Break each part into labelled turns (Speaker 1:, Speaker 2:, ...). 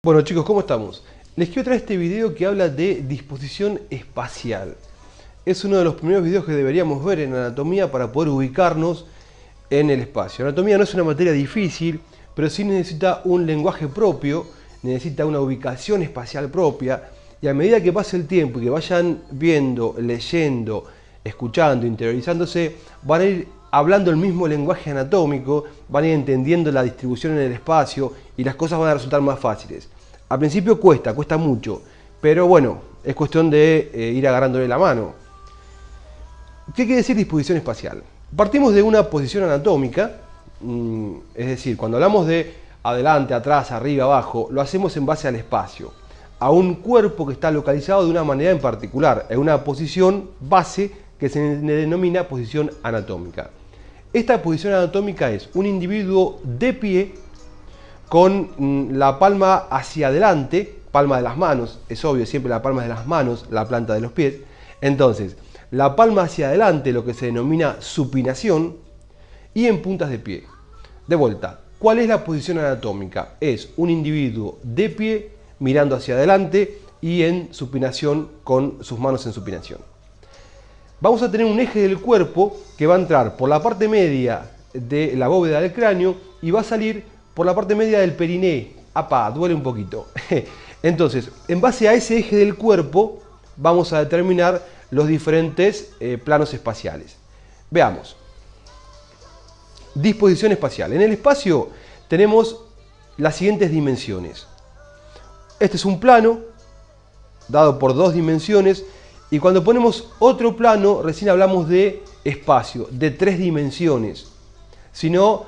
Speaker 1: Bueno chicos, ¿cómo estamos? Les quiero traer este video que habla de disposición espacial. Es uno de los primeros videos que deberíamos ver en anatomía para poder ubicarnos en el espacio. Anatomía no es una materia difícil, pero sí necesita un lenguaje propio, necesita una ubicación espacial propia, y a medida que pase el tiempo y que vayan viendo, leyendo, escuchando, interiorizándose, van a ir hablando el mismo lenguaje anatómico, van a ir entendiendo la distribución en el espacio y las cosas van a resultar más fáciles. Al principio cuesta mucho, pero bueno, es cuestión de ir agarrándole la mano. ¿Qué quiere decir disposición espacial? Partimos de una posición anatómica, es decir, cuando hablamos de adelante, atrás, arriba, abajo, lo hacemos en base al espacio, a un cuerpo que está localizado de una manera en particular, en una posición base que se denomina posición anatómica. Esta posición anatómica es un individuo de pie con la palma hacia adelante, palma de las manos, es obvio, siempre la palma de las manos, la planta de los pies. Entonces, la palma hacia adelante, lo que se denomina supinación, y en puntas de pie. De vuelta, ¿cuál es la posición anatómica? Es un individuo de pie, mirando hacia adelante y en supinación con sus manos en supinación. Vamos a tener un eje del cuerpo que va a entrar por la parte media de la bóveda del cráneo y va a salir por la parte media del periné. ¡Apa! Duele un poquito. Entonces, en base a ese eje del cuerpo, vamos a determinar los diferentes planos espaciales. Veamos. Disposición espacial. En el espacio tenemos las siguientes dimensiones. Este es un plano dado por dos dimensiones. Y cuando ponemos otro plano, recién hablamos de espacio, de tres dimensiones. Si no,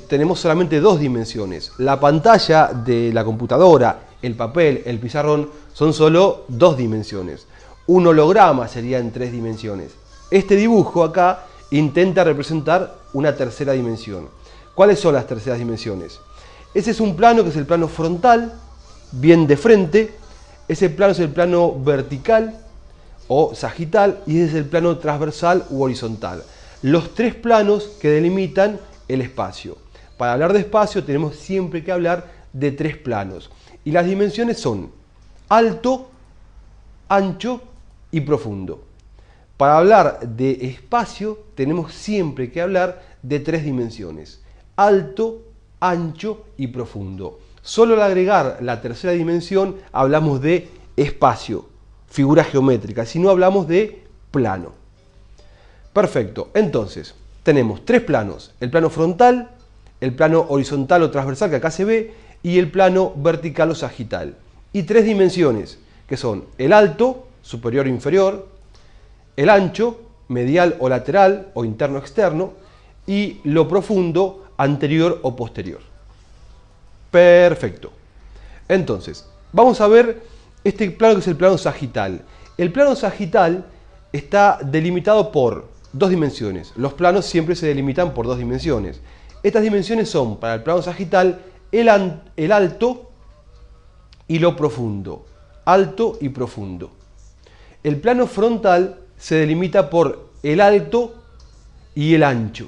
Speaker 1: tenemos solamente dos dimensiones. La pantalla de la computadora, el papel, el pizarrón, son solo dos dimensiones. Un holograma sería en tres dimensiones. Este dibujo acá intenta representar una tercera dimensión. ¿Cuáles son las terceras dimensiones? Ese es un plano que es el plano frontal, bien de frente. Ese plano es el plano vertical o sagital, y ese es el plano transversal u horizontal. Los tres planos que delimitan el espacio. Para hablar de espacio tenemos siempre que hablar de tres planos. Y las dimensiones son alto, ancho y profundo. Para hablar de espacio tenemos siempre que hablar de tres dimensiones. Alto, ancho y profundo. Solo al agregar la tercera dimensión hablamos de espacio, figura geométrica, si no hablamos de plano. Perfecto, entonces tenemos tres planos: el plano frontal, el plano horizontal o transversal que acá se ve, y el plano vertical o sagital. Y tres dimensiones que son el alto, superior o inferior, el ancho, medial o lateral o interno o externo, y lo profundo, anterior o posterior. Perfecto. Entonces, vamos a ver este plano que es el plano sagital. El plano sagital está delimitado por dos dimensiones. Los planos siempre se delimitan por dos dimensiones. Estas dimensiones son, para el plano sagital, el alto y lo profundo. Alto y profundo. El plano frontal se delimita por el alto y el ancho.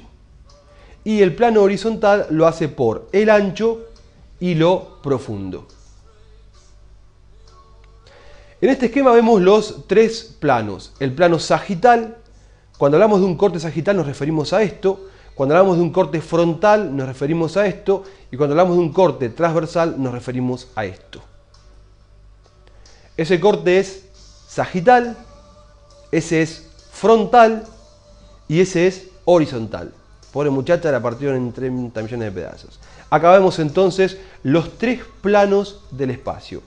Speaker 1: Y el plano horizontal lo hace por el ancho y lo profundo. En este esquema vemos los tres planos. El plano sagital, cuando hablamos de un corte sagital nos referimos a esto. Cuando hablamos de un corte frontal nos referimos a esto. Y cuando hablamos de un corte transversal nos referimos a esto. Ese corte es sagital, ese es frontal y ese es horizontal. Pobre muchacha, la partieron en 30 millones de pedazos. Acá vemos entonces los tres planos del espacio.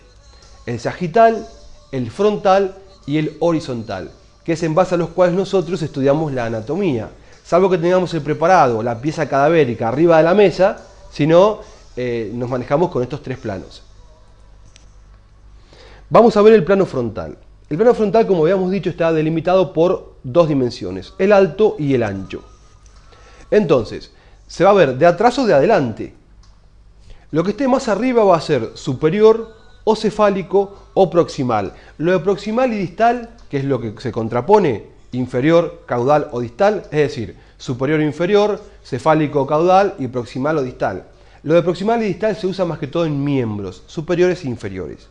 Speaker 1: El sagital, el frontal y el horizontal, que es en base a los cuales nosotros estudiamos la anatomía. Salvo que tengamos el preparado, la pieza cadavérica arriba de la mesa, si no, nos manejamos con estos tres planos. Vamos a ver el plano frontal. El plano frontal, como habíamos dicho, está delimitado por dos dimensiones, el alto y el ancho. Entonces, se va a ver de atrás o de adelante. Lo que esté más arriba va a ser superior o cefálico o proximal. Lo de proximal y distal, que es lo que se contrapone, inferior, caudal o distal, es decir, superior o inferior, cefálico o caudal y proximal o distal. Lo de proximal y distal se usa más que todo en miembros superiores e inferiores.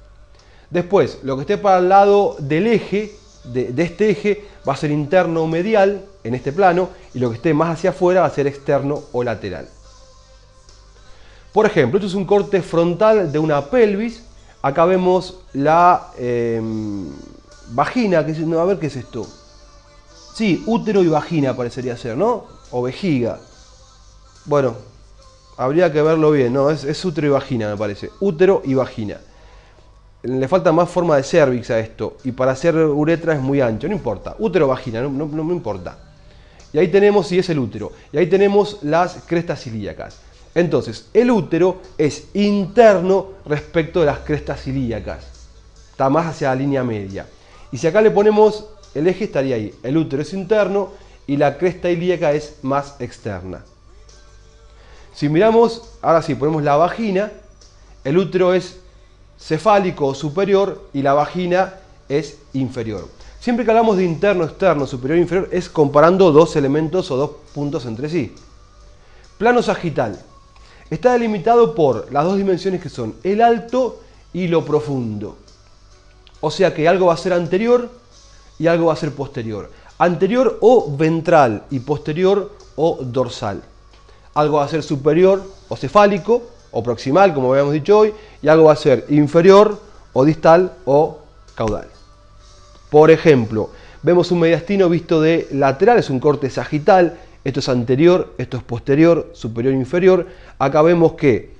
Speaker 1: Después, lo que esté para el lado del eje, de este eje, va a ser interno o medial en este plano, y lo que esté más hacia afuera va a ser externo o lateral. Por ejemplo, esto es un corte frontal de una pelvis. Acá vemos la vagina, a ver qué es esto. Sí, útero y vagina parecería ser, ¿no? O vejiga. Bueno, habría que verlo bien, ¿no? Es útero y vagina, me parece. Útero y vagina. Le falta más forma de cérvix a esto. Y para hacer uretra es muy ancho, no importa. Útero o vagina, no importa. Y ahí tenemos, sí, es el útero. Y ahí tenemos las crestas ilíacas. Entonces, el útero es interno respecto de las crestas ilíacas. Está más hacia la línea media. Y si acá le ponemos el eje, estaría ahí. El útero es interno y la cresta ilíaca es más externa. Si miramos, ahora sí, ponemos la vagina. El útero es cefálico o superior y la vagina es inferior. Siempre que hablamos de interno, externo, superior e inferior, es comparando dos elementos o dos puntos entre sí. Plano sagital. Está delimitado por las dos dimensiones que son el alto y lo profundo. O sea que algo va a ser anterior y algo va a ser posterior. Anterior o ventral y posterior o dorsal. Algo va a ser superior o cefálico o proximal, como habíamos dicho hoy, y algo va a ser inferior o distal o caudal. Por ejemplo, vemos un mediastino visto de lateral, es un corte sagital. Esto es anterior, esto es posterior, superior e inferior. Acá vemos que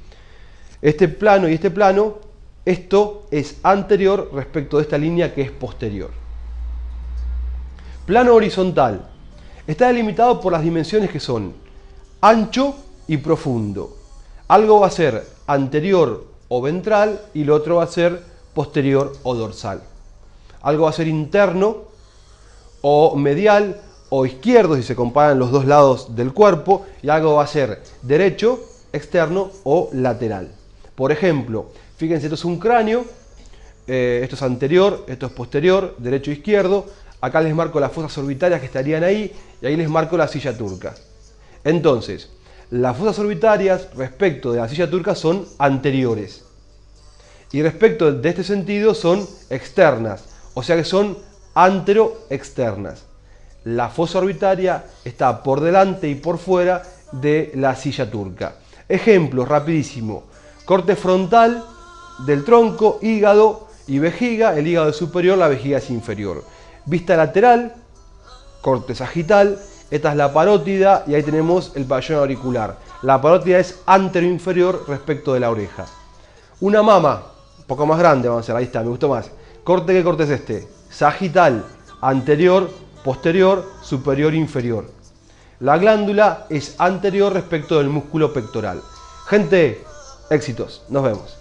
Speaker 1: este plano y este plano, esto es anterior respecto de esta línea que es posterior. Plano horizontal. Está delimitado por las dimensiones que son ancho y profundo. Algo va a ser anterior o ventral y lo otro va a ser posterior o dorsal. Algo va a ser interno o medial o izquierdo si se comparan los dos lados del cuerpo, y algo va a ser derecho, externo o lateral. Por ejemplo, fíjense, esto es un cráneo, esto es anterior, esto es posterior, derecho e izquierdo. Acá les marco las fosas orbitarias que estarían ahí y ahí les marco la silla turca. Entonces, las fosas orbitarias respecto de la silla turca son anteriores y respecto de este sentido son externas, o sea que son antero-externas. La fosa orbitaria está por delante y por fuera de la silla turca. Ejemplos, rapidísimo. Corte frontal del tronco, hígado y vejiga. El hígado es superior, la vejiga es inferior. Vista lateral, corte sagital. Esta es la parótida y ahí tenemos el pabellón auricular. La parótida es antero-inferior respecto de la oreja. Una mama, un poco más grande, vamos a hacer, ahí está, me gustó más. Corte, ¿qué corte es este? Sagital, anterior, posterior, superior, inferior. La glándula es anterior respecto del músculo pectoral. Gente, éxitos. Nos vemos.